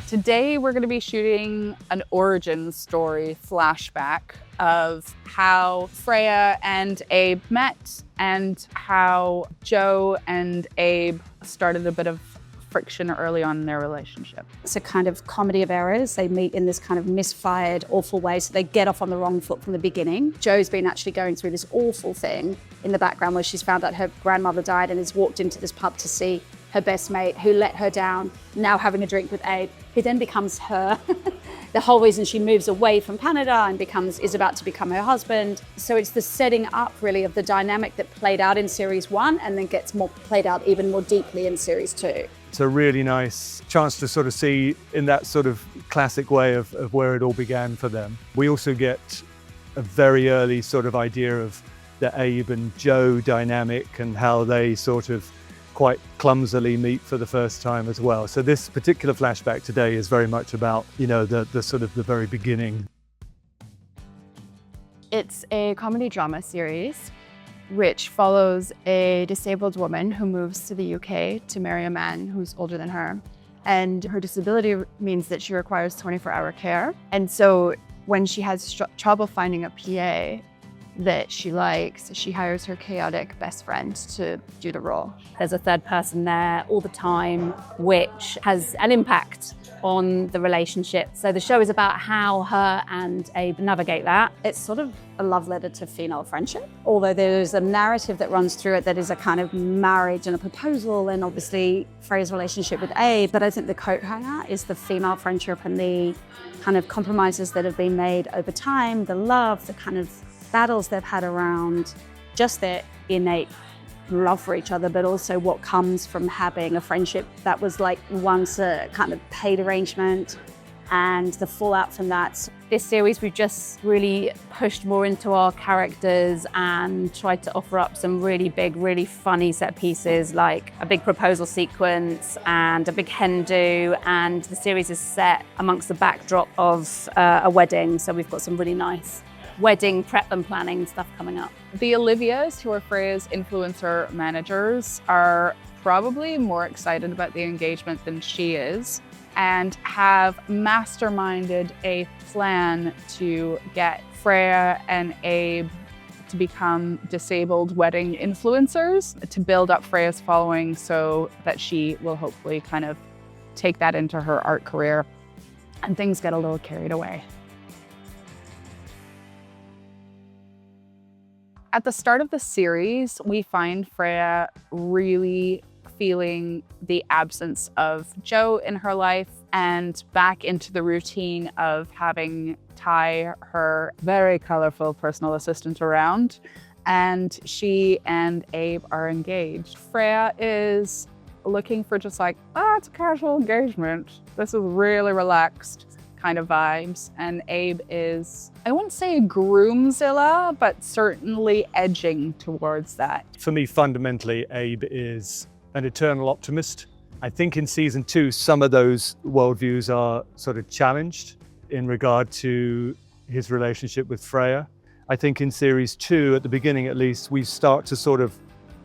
Today we're going to be shooting an origin story flashback of how Freya and Abe met and how Joe and Abe started a bit of friction early on in their relationship. It's a kind of comedy of errors. They meet in this kind of misfired, awful way, so they get off on the wrong foot from the beginning. Joe's been actually going through this awful thing in the background where she's found out her grandmother died and has walked into this pub to see her best mate who let her down, now having a drink with Abe, who then becomes her. The whole reason she moves away from Canada and is about to become her husband. So it's the setting up really of the dynamic that played out in series 1 and then gets played out even more deeply in series 2. It's a really nice chance to sort of see in that sort of classic way of where it all began for them. We also get a very early sort of idea of the Abe and Joe dynamic and how they sort of quite clumsily meet for the first time as well. So this particular flashback today is very much about, you know, the sort of the very beginning. It's a comedy drama series which follows a disabled woman who moves to the UK to marry a man who's older than her. And her disability means that she requires 24-hour care. And so when she has trouble finding a PA that she likes, she hires her chaotic best friend to do the role. There's a third person there all the time, which has an impact on the relationship. So the show is about how her and Abe navigate that. It's sort of a love letter to female friendship, although there's a narrative that runs through it that is a kind of marriage and a proposal, and obviously Freya's relationship with Abe. But I think the coat hanger is the female friendship and the kind of compromises that have been made over time, the love, the kind of battles they've had around just their innate love for each other, but also what comes from having a friendship that was like once a kind of paid arrangement and the fallout from that. This series, we've just really pushed more into our characters and tried to offer up some really big, really funny set pieces, like a big proposal sequence and a big hen do. And the series is set amongst the backdrop of a wedding. So we've got some really nice wedding prep and planning stuff coming up. The Olivias, who are Freya's influencer managers, are probably more excited about the engagement than she is and have masterminded a plan to get Freya and Abe to become disabled wedding influencers to build up Freya's following so that she will hopefully kind of take that into her art career, and things get a little carried away. At the start of the series, we find Freya really feeling the absence of Joe in her life and back into the routine of having Ty, her very colorful personal assistant, around. And she and Abe are engaged. Freya is looking for just like, it's a casual engagement. This is really relaxed kind of vibes. And Abe is, I wouldn't say groomzilla, but certainly edging towards that. For me, fundamentally, Abe is an eternal optimist. I think in season 2, some of those worldviews are sort of challenged in regard to his relationship with Freya. I think in series 2, at the beginning at least, we start to sort of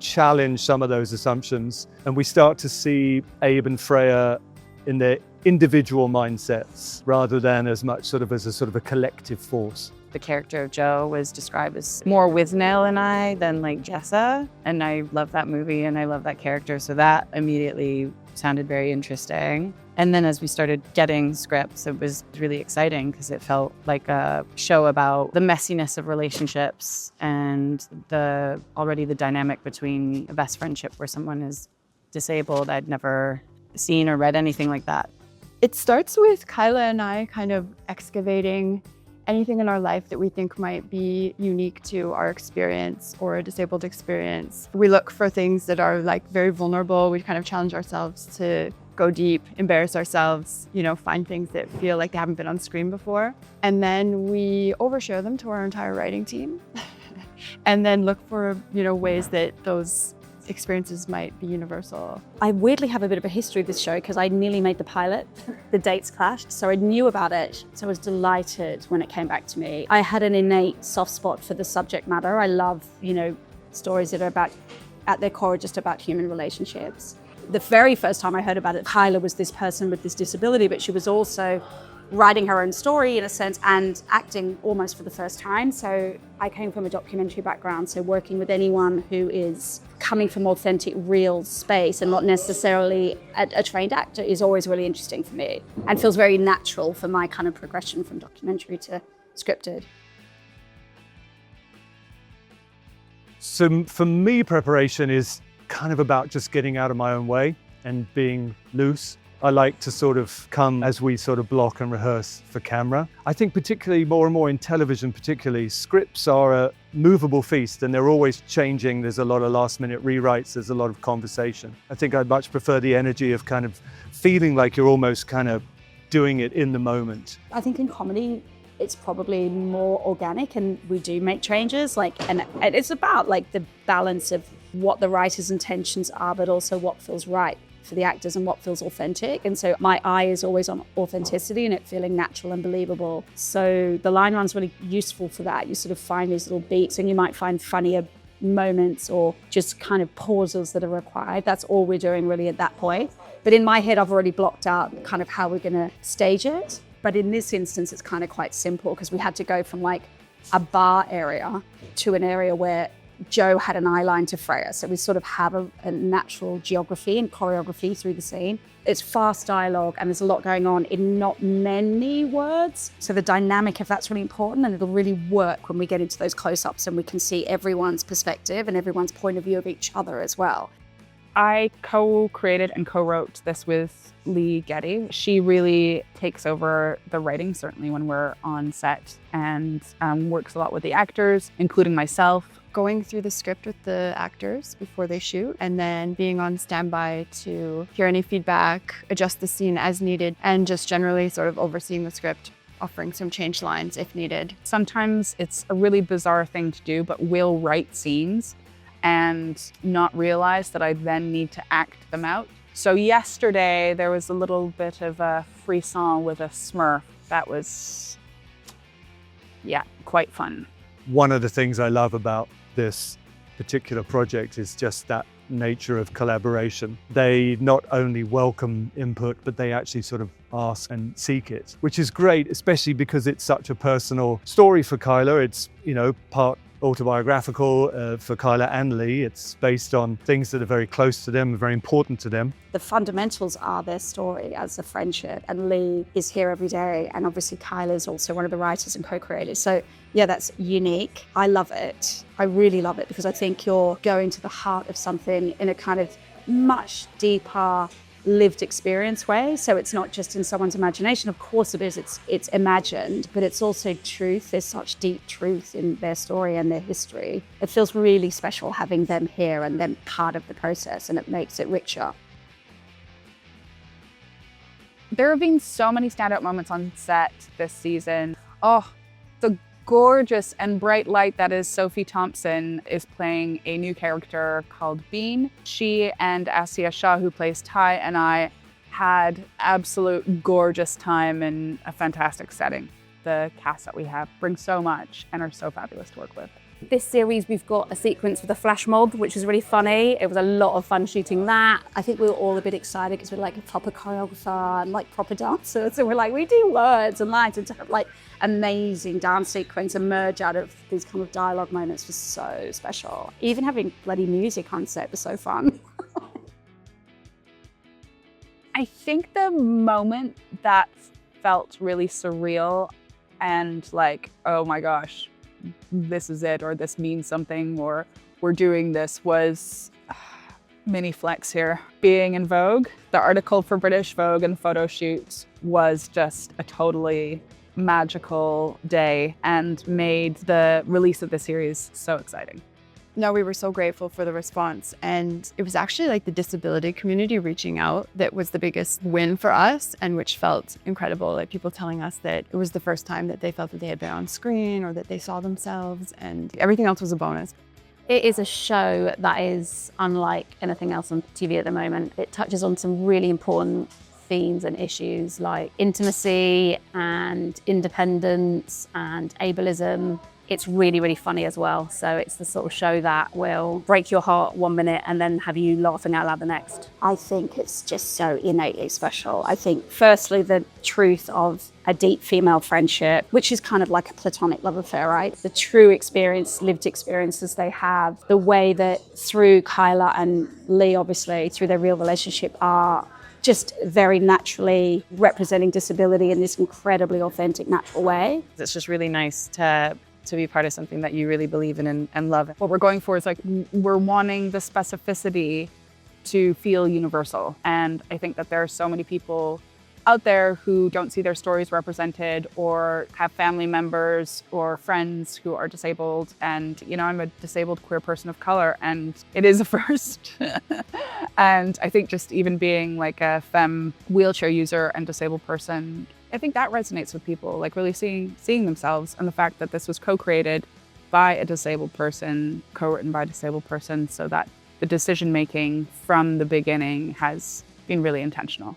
challenge some of those assumptions, and we start to see Abe and Freya in their individual mindsets rather than as much sort of as a sort of a collective force. The character of Joe was described as more Wiznell and I than like Jessa. And I love that movie and I love that character. So that immediately sounded very interesting. And then as we started getting scripts, it was really exciting because it felt like a show about the messiness of relationships and the dynamic between a best friendship where someone is disabled. I'd never seen or read anything like that. It starts with Kyla and I kind of excavating anything in our life that we think might be unique to our experience or a disabled experience. We look for things that are like very vulnerable. We kind of challenge ourselves to go deep, embarrass ourselves, find things that feel like they haven't been on screen before. And then we overshare them to our entire writing team and then look for, ways that those experiences might be universal. I weirdly have a bit of a history of this show because I nearly made the pilot. The dates clashed, so I knew about it. So I was delighted when it came back to me. I had an innate soft spot for the subject matter. I love, stories that are about, at their core, just about human relationships. The very first time I heard about it, Kyla was this person with this disability, but she was also writing her own story in a sense and acting almost for the first time. So I came from a documentary background, so working with anyone who is coming from authentic, real space and not necessarily a trained actor is always really interesting for me and feels very natural for my kind of progression from documentary to scripted. So for me, preparation is kind of about just getting out of my own way and being loose. I like to sort of come as we sort of block and rehearse for camera. I think particularly more and more in television particularly, scripts are a movable feast and they're always changing. There's a lot of last minute rewrites, there's a lot of conversation. I think I'd much prefer the energy of kind of feeling like you're almost kind of doing it in the moment. I think in comedy, it's probably more organic and we do make changes, and it's about like the balance of what the writer's intentions are, but also what feels right for the actors and what feels authentic. And so my eye is always on authenticity and it feeling natural and believable. So the line run's really useful for that. You sort of find these little beats and you might find funnier moments or just kind of pauses that are required. That's all we're doing really at that point. But in my head, I've already blocked out kind of how we're gonna stage it. But in this instance, it's kind of quite simple because we had to go from like a bar area to an area where Joe had an eye line to Freya. So we sort of have a natural geography and choreography through the scene. It's fast dialogue and there's a lot going on in not many words. So the dynamic of that's really important and it'll really work when we get into those close-ups and we can see everyone's perspective and everyone's point of view of each other as well. I co-created and co-wrote this with Getty. She really takes over the writing, certainly when we're on set, and works a lot with the actors, including myself. Going through the script with the actors before they shoot and then being on standby to hear any feedback, adjust the scene as needed, and just generally sort of overseeing the script, offering some change lines if needed. Sometimes it's a really bizarre thing to do, but we'll write scenes and not realize that I then need to act them out. So yesterday there was a little bit of a frisson with a Smurf. That was, yeah, quite fun. One of the things I love about this particular project is just that nature of collaboration. They not only welcome input, but they actually sort of ask and seek it, which is great, especially because it's such a personal story for Kyla. It's, part autobiographical for Kyla and Lee. It's based on things that are very close to them, very important to them. The fundamentals are their story as a friendship, and Lee is here every day, and obviously Kyla is also one of the writers and co-creators. So yeah, that's unique. I love it. I really love it because I think you're going to the heart of something in a kind of much deeper lived experience way. So it's not just in someone's imagination. Of course it is, it's imagined, but it's also truth. There's such deep truth in their story and their history. It feels really special having them here and them part of the process, and it makes it richer. There have been so many standout moments on set this season. Oh, the gorgeous and bright light that is Sophie Thompson is playing a new character called Bean. She and Asiya Shah, who plays Ty, and I had absolute gorgeous time in a fantastic setting. The cast that we have brings so much and are so fabulous to work with. This series, we've got a sequence with a flash mob, which is really funny. It was a lot of fun shooting that. I think we were all a bit excited because we're like a proper choreographer and like proper dancers. So we're like, we do words and lines, and to have like amazing dance sequence emerge out of these kind of dialogue moments was so special. Even having bloody music on set was so fun. I think the moment that felt really surreal and like, oh my gosh, this is it, or this means something, or we're doing this, was mini flex here. Being in Vogue, the article for British Vogue and photo shoot was just a totally magical day and made the release of the series so exciting. No, we were so grateful for the response, and it was actually like the disability community reaching out that was the biggest win for us, and which felt incredible. Like people telling us that it was the first time that they felt that they had been on screen or that they saw themselves, and everything else was a bonus. It is a show that is unlike anything else on TV at the moment. It touches on some really important themes and issues like intimacy and independence and ableism. It's really, really funny as well. So it's the sort of show that will break your heart one minute and then have you laughing out loud the next. I think it's just so innately special. I think, firstly, the truth of a deep female friendship, which is kind of like a platonic love affair, right? The true experience, lived experiences they have, the way that through Kyla and Lee, obviously, through their real relationship, are just very naturally representing disability in this incredibly authentic, natural way. It's just really nice to be part of something that you really believe in and love. What we're going for is like, we're wanting the specificity to feel universal. And I think that there are so many people out there who don't see their stories represented or have family members or friends who are disabled. And, you know, I'm a disabled queer person of color, and it is a first. And I think just even being like a femme wheelchair user and disabled person, I think that resonates with people, like really seeing themselves, and the fact that this was co-created by a disabled person, co-written by a disabled person, so that the decision-making from the beginning has been really intentional.